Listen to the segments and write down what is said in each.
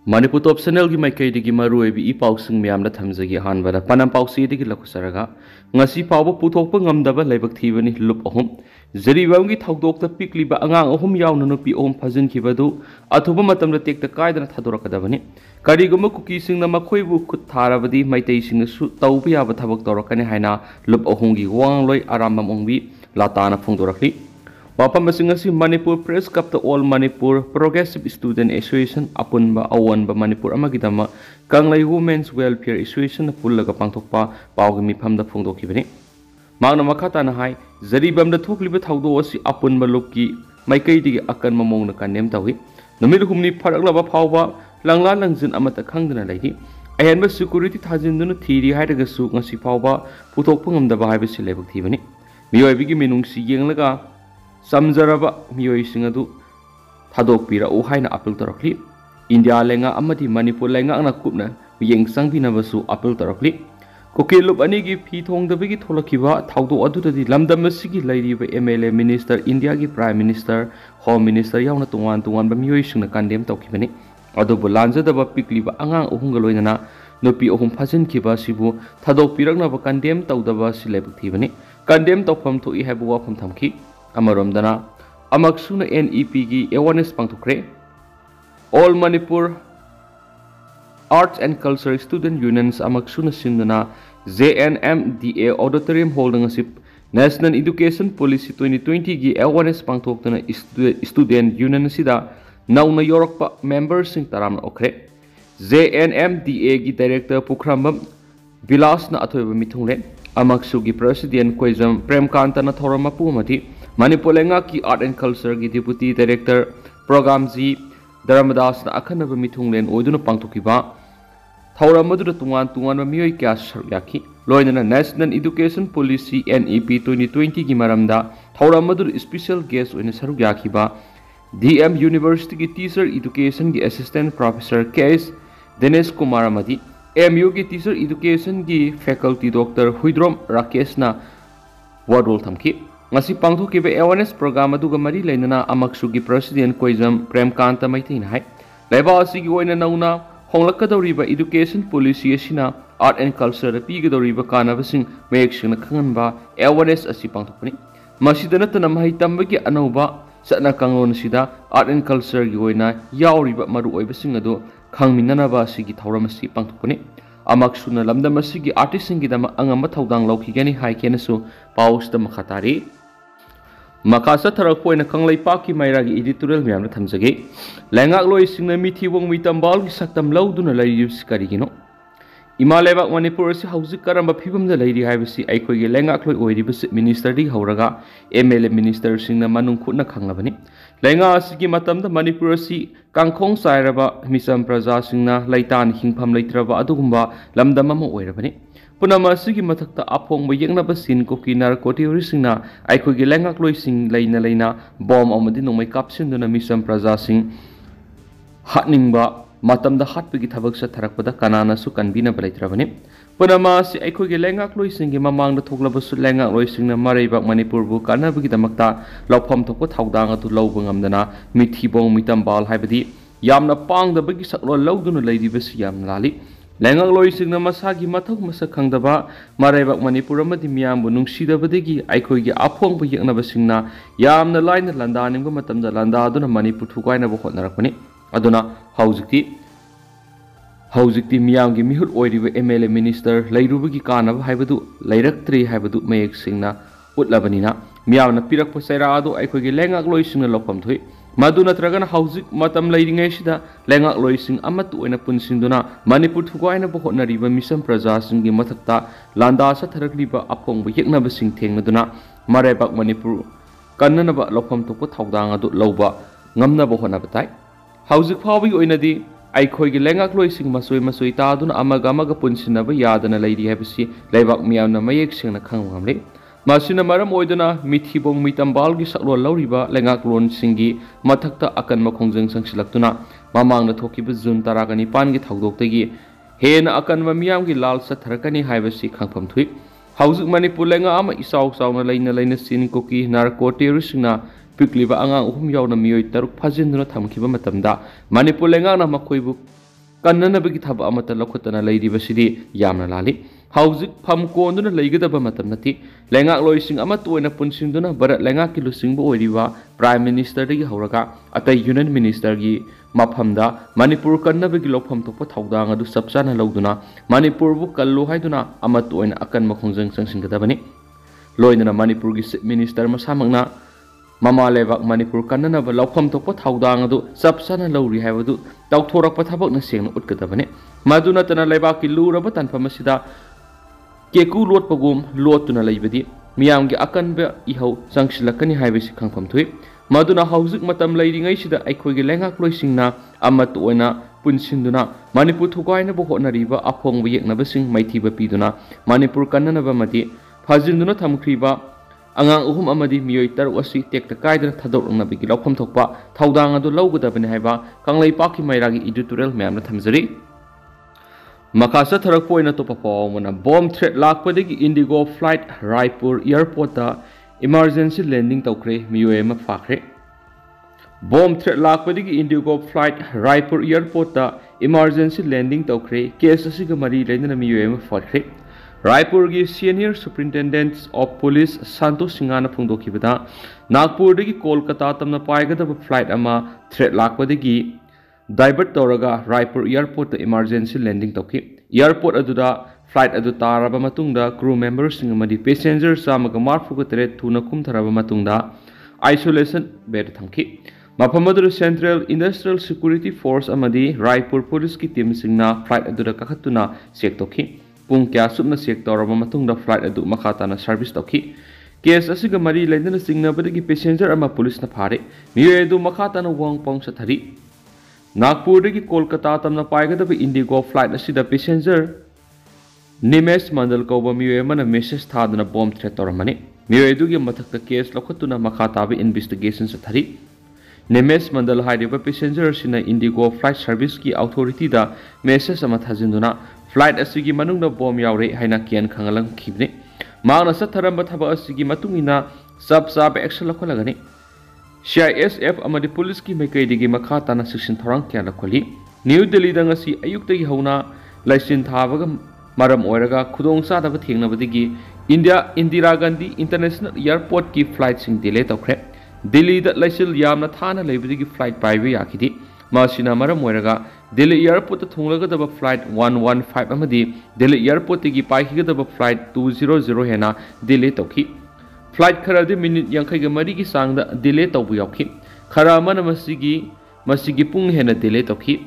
Manipur top channel की माइकई मरुई ई पाउसिंग ma'am थमजगी अहानबदा पनम पाउसी लखुसरगा ngasi पाव पुथोप ngamdab laibak thibani lup ahum जरीबम की थौदोक पिकलीब अंगांग अहुम यावना नुपी अहुम फजिनखिबदु अथुबा मतमदा टेक्ता कायदना थादोरकदबनि करिगुम कुकीसिंगना मखोइबु खुद थारबदि मैतैसिंगसु तौबा याबा थबक तौरकनि हाइना लुप अहुमगी वांगलोय आरामबम ओंबी लाताना फोंदोरखलि वाफम मणिपुर प्रेस कप all Manipur progressive student association अपुनब अवनब मणिपुर अमगिदम कंगलाई वुमेन्स वेलफेयर एसोसिएशन पुल्लग पांथोकपा पावगी मिफमद फोंदोखिबनि मांगना मखाताना हाय जरीबम थोकलिब थौदो असि अपुनब लुपकी माइकैदिगी अकन ममोंगना कन्नेम तौहि नुमिर हुमनी फरकलब फावबा लंगला लंजिन अमत खंगदना लैहि अहेनब सिक्योरिटी थाजिन्दुना थीरी हायरगसु ngasi फावबा पुथोकप ngamdaba हायबसि लेबक थीबनि मियोइबिगी मिनुंगसि येंगलगा समझरब मियोइसिंग अदु थादोकपिरउ हायना अपील तौरखली इंडिया लेंगा अमदि मणिपुर लेंगा कुपना मियेंग संगबिनबसु अपील तौरखली कोकेलुप अनिगी फी थोंगदबगी थोलखिबा थाउदो अदुददि लमदमसिगी लैरिबा एमएलए मिनिस्टर इंडिया की प्राइम मिनिस्टर होम मिनिस्टर यावना तोंगान तोंगान मियोइसिंगना कंडेम तौखिबनि अदुबु लांजदबा पिकलिबा अंगांग अहुंग लोइना नुपी अहुम फजिनखिबा सिबु थादोकपिरकनबा कंडेम तौदबा सिलेबक थीबनि कंडेम तौफम थोइ हायबु वाफम थमखि अमरोमदना अमक्सुना एनईपी की अवेयरनेस पांथोखरे all Manipur arts and culture student unions अमक्सुना सिंदना JNMDA auditorium holding national education policy 2020 की अवेयरनेस पांथोक्तना स्टूडेंट यूनियन सिदा नौना योरकपा मेंबर सिंग तराम ओखरे JNMDA की डायरेक्टर पुखरामबम बिलासना अथोइबा मिथुंगले अमक्सु की प्रेसिडेंट कोइजम प्रेमकांतना थोरम मपुमति मणिपुर लेंगा की आर्ट एंड कल्चर की डिप्यूटी डायरेक्टर प्रोग्राम जी धर्मदास अखनब मिथुंगलेन ओइदुना पांथोखिबा थौरम अदुदा तुंगान तुंगान मियोइ क्या सरुक याखि लोइनना नेशनल एजुकेशन पॉलिसी NEP 2020 की मरमदा थौरम अदुदा स्पेशल गेस्ट ओइना सरुक याखिबा DM यूनिवर्सिटी की टीचर एजुकेशन की assistant professor KS Dinesh Kumar अमदि MU की टीचर एजुकेशन की फैकल्टी डॉक्टर हुइद्रोम राकेशना वाडोल थमखि ngasi pangthokiba awareness program aduga mari leinana amaksu gi president koizam premkanta maitin hai leba asigi oina nauna honglakadoriba education policy asina art and culture pigadoriba kanabasing mayekshina khanganba awareness asi pangthokpani masidana tanamhai tambagi anauba satna kanglon sida art and culture gi oina yauriba maru oibasing adu khangminanaba asigi thauramasi pangthokpani amaksuna lamdam asigi artist singi dama angamba thaudang laukigani hai kenasu pausda makhatari मकासा थरकोइन कंगलाई पाकी मायरागी editorial ma'am थमजगे लैंगाक लोई सिंगना मिथिबोंग मितंबाल की सक्तम लौदुना लैरिबस करिगिनो इमा लेबाक मणिपुर से हौजिक करम फिबमदा लैरि हाइबसी आइखोइगे लैंगाक लोई ओइरिबस minister दी हौरगा MLA minister सिंगना मनुंग खुना खंगबनी लैंगा असगी मतमदा मणिपुर सि कांखोंग सायरबा मिसम प्रजा सिंगना लैतान हिंगफम लैत्रबा अदुगुंबा लमदम अमा ओइरबनी पुनमसिगी मथक्ता अफोंग यंगनब सिन कोकी नारकोटिवरी सिंगना आइखोइगे लैंगाक लोई सिंग लैना लैना बॉम अमदि नोंमै कापसिनदुना मिसम प्रजा सिंग हाटनिंगबा मतमदा हाटपगी थबक सथरकपदा कनानासु कनबिनब लैत्रबनी पुनमासि आइखोइगे लैंगाक लोई सिंगी ममांगदा थोक्लबसु लैंगाक लोई सिंगना मरैबाक मणिपुरबु कानबगी दमक्ता लौफम थोको थौदांग अदु लौब ngamdana मिथिबोंग मितंबाल हाइबदि यामना पांगदबगी सकलो लौदुना लैरिबसि याम लाली लैंगाक लोई सिंगना मसागी मथक मसक खंगदबा मरैबाक मणिपुर अमदि मियामबु नुंगसिदबदगी आइखोइगे आफोंग यंगनब सिंगना यामना लाइन लंदानिंग मतमदा लंदादुना मणिपुर थुगाइनब होतनरकपनि अदुना हौजिक्ति मियामगी मिहुत ओइरिबा MLA मिनिस्टर लैरुबगी कानब हाइबदु लैरक्त्रि हाइबदु मयेक सिंगना उतलबनिना मियामना पिरकप सैरादो आइखोइगे लैंगाक लोई सिंगना लौफम थोइ मधु नत्रगन हौजिक मतम लैरिङैसिदा लैंगाक लोई सिंग अमत ओइना पुनसिंदुना मणिपुर थुगाइनब होतनरिबा मिसम प्रजा सिंगी मथक्ता लांदा सथरकलिबा अफोंग यeknaba सिंग थेंगदुना मरैबाक मणिपुर कन्ननबा लौफम थोको थौदांग अदु लौबा ngamnaba होतनब ताइ हौजिक फावबी ओइनादि आइखोइगे लैंगाक लोई सिंग मसोइ मसोइ तादुना अमगा अमगा पुनसिनबा यादना लैरि हाइबसि लैबाक मियामना मयेक सिंगना खंगमले मासिना मरम ओइदना मिथिबोंग मितंबाल की सकलो लौरिबा लैंगाक लोन सिंगी मथक्ता अकन मखोंजंग संगसिलक्तुना ममांगना थोकिबा जून 15 की थौदोक्तगी हेन अकन मियाम की लाल सथरकनी हाइबसि खंगफम थुइ हौजिक मणिपुर लैंगा अमा इसाउ साउना लैना सिन कोकी नारकोटिवरिसिंगना पिकलिबा अंगांग उहुम यावना मियोइ तरुक फाजिन्दुना थमखिबा मतमदा मणिपुर लैंगाना मखोइबु कन्ननबगी थबक अमता लौखतना लैरिबसिदि यामना लाली हौजिक फम कोंदुना लैगदबा मतम नथि लेंगाक लोइसिंग अमा तोयना पुनसिंदुना भारत लेंगाक की लुसिंगबो ओइरिबा प्राइम मिनिस्टर दगी हौरगा अतै यूनियन मिनिस्टर की मफमदा मणिपुर कन्नबगी लौफम थोप थौदांग अदु सबचाना लौदुना मणिपुर बु कल्लु हाइदुना अमा तोयना अकन मखोंजंग संसिंगदबनी लोइना मणिपुर की चीफ मिनिस्टर मसामंगना ममा लेबाक मणिपुर कन्ननब लौफम थोप थौदांग अदु सबचाना लौरि हाइबदु तौथोरकपा थबकना सेंगना उटकदबनी मदु नतना लेबाक की लुरब तनफम असिदा केकु लोटपगुम लोटुना लैबदि मियामगी अकनब इहौ संगसिलकनी हाइबसि खंगफम थुइ मदुना हौजिक मतम लैरिङैसिदा अैखोइगी लेंगाक लोइसिंगना अमत ओइना पुनसिन्दुना मणिपुर थुगाइनबो होटनरिबा अफोंग येकनबसिंग मैथिबा पीदुना मणिपुर कन्ननबा मदि फाजिन्दुना थमख्रिबा अंगांग उहुम अमदि मियोइ तरुक असि टेक्ता कायदना थदोरंगनबगी लौफम थोकपा थौदांग अदु लौगदबनि हाइबा कांग्लैपाकि मैरागी एडिटोरियल मैमना थमजरी मकासा थरकपोइना तोपा पावमना बॉम्ब थ्रेट लाकपदगी IndiGo flight Raipur airport emergency landing तौख्रे मियोय अमा फाख्रे बॉम्ब थ्रेट लाकपदगी IndiGo flight Raipur airport emergency landing तौख्रे केस असिगा मरी लेना मियोय अमा फाख्रे रायपुर की senior superintendent of police Santosh सिंगाना फोंदोखिबदा नागपुर कोलकाता तमना पाइगदब फ्लाइट अमा थ्रेट लाकपदगी डाइवर्ट तौरगा रायपुर एयरपोर्ट इमरजेंसी लैंडिंग तौखि एयरपोर्ट अदुदा फ्लाइट अदु तारबा मतुंगदा क्रू मेंबर्स अमदी पैसेंजर चामगा मार्फुगा तरे थुना कुमथरबा मतुंगदा आइसोलेशन बेड थमखि मफम अदु सेंट्रल इंडस्ट्रियल सिक्योरिटी फोर्स अमदी रायपुर पुलिस की टीम सिंगना फ्लाइट अदुदा कखतुना चेक तौखि पुंग क्या सुबना चेक तौरबा मतुंगदा फ्लाइट अदु मखाताना सर्विस तौखि केस असिगा मरी लेना चिंगनबदगी पैसेंजर अमा पुलिस न फारे मियोय अदु मखाताना वांगपोंग सथरी नागपुर की कोलकाता तमना पाइगदब इंडिगो फ्लाइट असिदा पैसेंजर निमेश मंडल कौब मियोय मना मेसेज थादना बॉम्ब थ्रेट तौरमनी मियोय दुगी मथक्ता केस लौखतुना मखाताब इन्वेस्टिगेशन सथरी निमेश मंडल हाइरिबा पैसेंजर सिना इंडिगो फ्लाइट सर्विस की अथॉरिटी दा मेसेज अमा थाजिन्दुना फ्लाइट असिगी मनुंगदा बॉम्ब यावरे हाइना कियन खंगलंग खिबने मांगना सथरंबा थबा असिगी मतुंगिना सब साब एक्शन लखलगनी CISF अमदी पुलिस की मैकैदिगी मखा ताना सिक्सिन थौरांग क्या लखोली न्यू दिल्ली दंगसी अयुक्तगी हौना लाइसिन थाबगा मरम ओइरगा खुदोंग सादब थेंगनबदिगी इंदिरा गांधी इंटरनेशनल एयरपोर्ट की फ्लाइट सिंग डिले तौख्रे दिल्ली द लाइसिल यामना थाना लेबदिगी फ्लाइट पाइबे याखिदि मासिना मरम ओइरगा दिल्ली एयरपोर्ट थोंगलगदब फ्लाइट 115 अमदी दिल्ली एयरपोर्ट की पाइखिगदब फ्लाइट 200 हेना डिले तौखि फ्लाइट खरदी मिनिट यांखैग मरी की सांग डिले तौबु याखि खरा मन मसिगी पुंग हेना डिले तौखि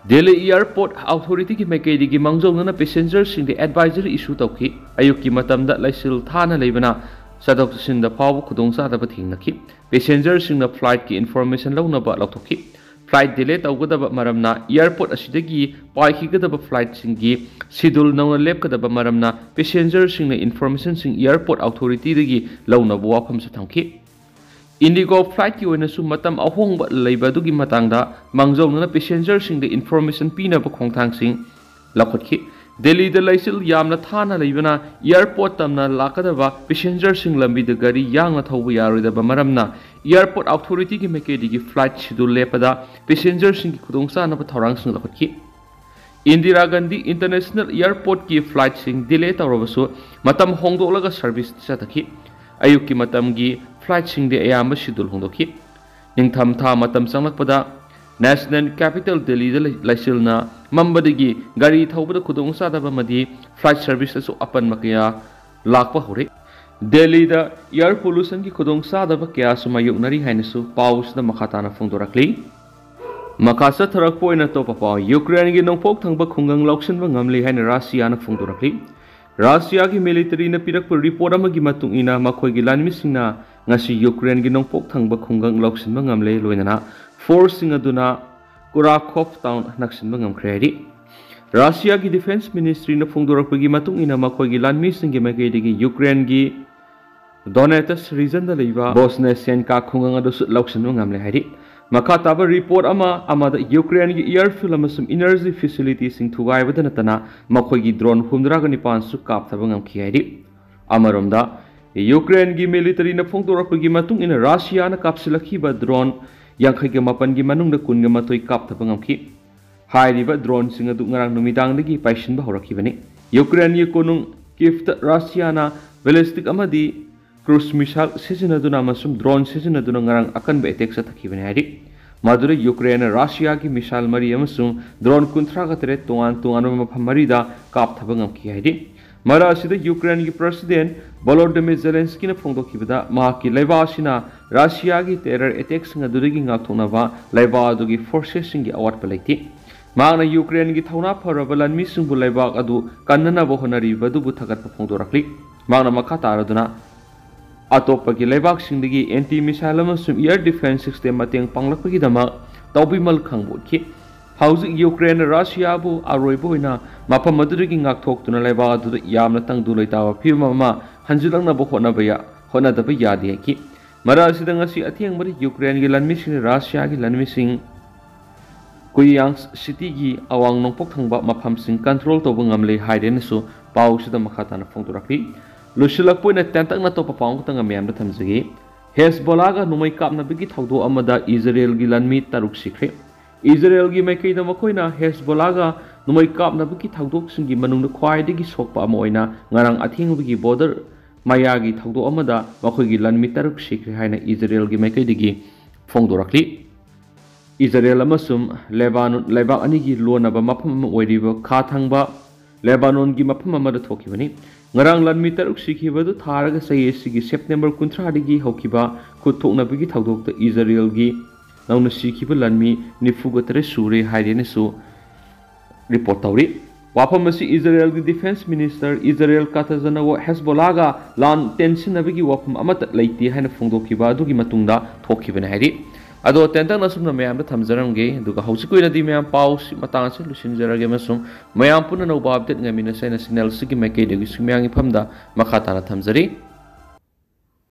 दिल्ली एयरपोर्ट अथॉरिटी की मैकैदी की मांगजौना पैसेंजर सिंग एडवाइजरी इशू तौखि अयुक्की मतमदा लाइसिल थाना लेबना सदक सिंद फाव खुदोंग सादब थेंगनखि पैसेंजर सिंग फ्लाइट की इन्फॉर्मेशन लौनबा लौथोखि फ्लाइट डिले तौगदब मरमना एयरपोर्ट असिदगी पाइखिगदब फ्लाइट सिंगी शेड्यूल नौना लेपकदब मरमना पैसेंजर सिंग इन्फॉर्मेशन सिंग एयरपोर्ट अथॉरिटी दगी लौनब वाफम थमखि इंडिगो फ्लाइट की ओइनसु मतम अहोंग लेबदुगी मतंगदा मांगजौना पैसेंजर सिंग इन्फॉर्मेशन पीनब खोंगथांग सिंग लखोटखि दिल्ली द लाइसिल यामना थाना लेबना एयरपोर्ट तमना लाकदबा पैसेंजर सिंग लंबी द गाड़ी यांगना थौब यारोदब मरमना एयरपोर्ट अथॉरिटी की मैकेडी की फ्लाइट शेड्यूल लेपदा पैसेंजर सिंग खुदोंग सानब थौरांग सिंग लखोटखि इंदिरा गांधी इंटरनेशनल एयरपोर्ट की फ्लाइट सिंग डिले तौरबसु मतम होंगदोलगा सर्विस चतखि अयुक की मतम की फ्लाइट सिंग दे अयाम शेड्यूल होंदोखि निंगथम था मतम चंगलकपदा नेशनल कैपिटल दिल्ली लाइसिलना मम्बदगी गाड़ी थौबद खुदोंग सादब मदी फ्लाइट सर्विस अपन मकया लाकपा होरे दिल्ली द एयर पोल्यूशन की खुदोंग सादब क्या सुमायुनरी हाइनसु पाउसना मखाताना फोंदोरकली मकासा थरकपोइना तोपा पाव यूक्रेन की नोंपोक थंगबा खुंगंग लौक्सनबा ngamli हाइना राशियाना फोंदोरकली राशिया की मिलिटरी न पिरकप रिपोर्ट अमगी मतुंग इना मखोइगी लानमिसिंगना ngasi यूक्रेन की नोंपोक थंगबा खुंगंग लौक्सनबा ngamle लोइना फोर्स सिंग अदुना कुराखोव टाउन नक्सनबा ngamkhreari राशिया की डिफेंस मिनिस्ट्री न फोंदोरकपगी मतुंग इना मखोइगी लानमिसिंग की मैकेदिगी यूक्रेन की डोनेटस रीजन द लेबा बोस्नेसियन का खुंगंग अदुसु लौक्सनबा ngamle हाइरि मखा ताबा रिपोर्ट अमा यूक्रेन की एयरफील्ड अमसुम इनर्जी फैसिलिटी सिंग थुगाइबद नतना मखोइगी ड्रोन 119 सु कापथबा ngamखि हाइरि अमरोमदा यूक्रेन की मिलिटरी न फोंदोरकपगी मतुंग इना राशिया न कापसिलखिबा ड्रोन 59 की मनुंग कुन matoi कापथबा ngamखि हाइरिबा ड्रोनसिंग अदु ngarang numidangdagi paisinba horakibani Ukraine ye konung Kiev Russiana ballistic amadi cruise missile sizinaduna amasum drone sizinaduna ngarang akanba attack sa thakibani hari madure Ukraine Russia ki missile mari amasum drone kunthra ga tere tongan mafam marida kap thabangam ki hari mara asida Ukraine ki president Volodymyr Zelensky na phongdokibada ma ki laiba asina Russia ki terror attack singa durigi ngakthonaba laiba adugi forces singi awat palaiti Magna Ukraine ki thauna pharaba lanmi singbu laibak adu kannana bo honari badu bu thagat phongdorakli magna makha taraduna atopa ki laibak singdagi anti missile amasum air defense system mateng panglakpagi dama tawbimal khangbo ki hauji Ukraine Russia bu aroibo ina mapam madurigi ngakthok tuna laibak adu yamna tangdu loitawa phimama hanjilangna bo hona da ba yadi ki mara sidanga si athiang mari Ukraine ki lanmi sing Russia ki lanmi sing Kuyang city gi awang nongpok thangba mafam sing control to bangamle haiden su pau sida makhata na phongdurakli lusilak poina tentak na to papaung tanga mem da thamjagi Hezbollah ga numai kap na bigi thawdo amada Israel gi lanmi taruk sikre Israel gi maikei da makoina Hezbollah ga numai kap na bigi thawdok singi manung da khwai de gi sokpa amoina ngarang athing bigi border maya gi thawdo amada makhoi gi lanmi taruk sikre haina Israel gi maikei de gi phongdurakli Israel amasum Lebanon Leibak ani gi lonaba mafam oiriba kha thangba Lebanon gi mafam amada thokibani ngarang lanmi taruk sikhibadu tharaga sayesi gi September 13 digi hokiba khuthokna bigi thawdokta Israel gi nauna sikhiba lanmi nifugatre sure haidene su report tawri wafam asi Israel gi defense minister Israel katazana wa Hezbollah ga lan tension abigi wafam amata leiti haina phongdokiba adugi matungda thokibani hairi Ado tentang nasum na mayam da thamjaramge duga hausikoi na di mayam pau si matang se lusinjarage masum mayam puna no update ngami na sai na signal sigi makai de gisumyangi phamda makhata na thamjari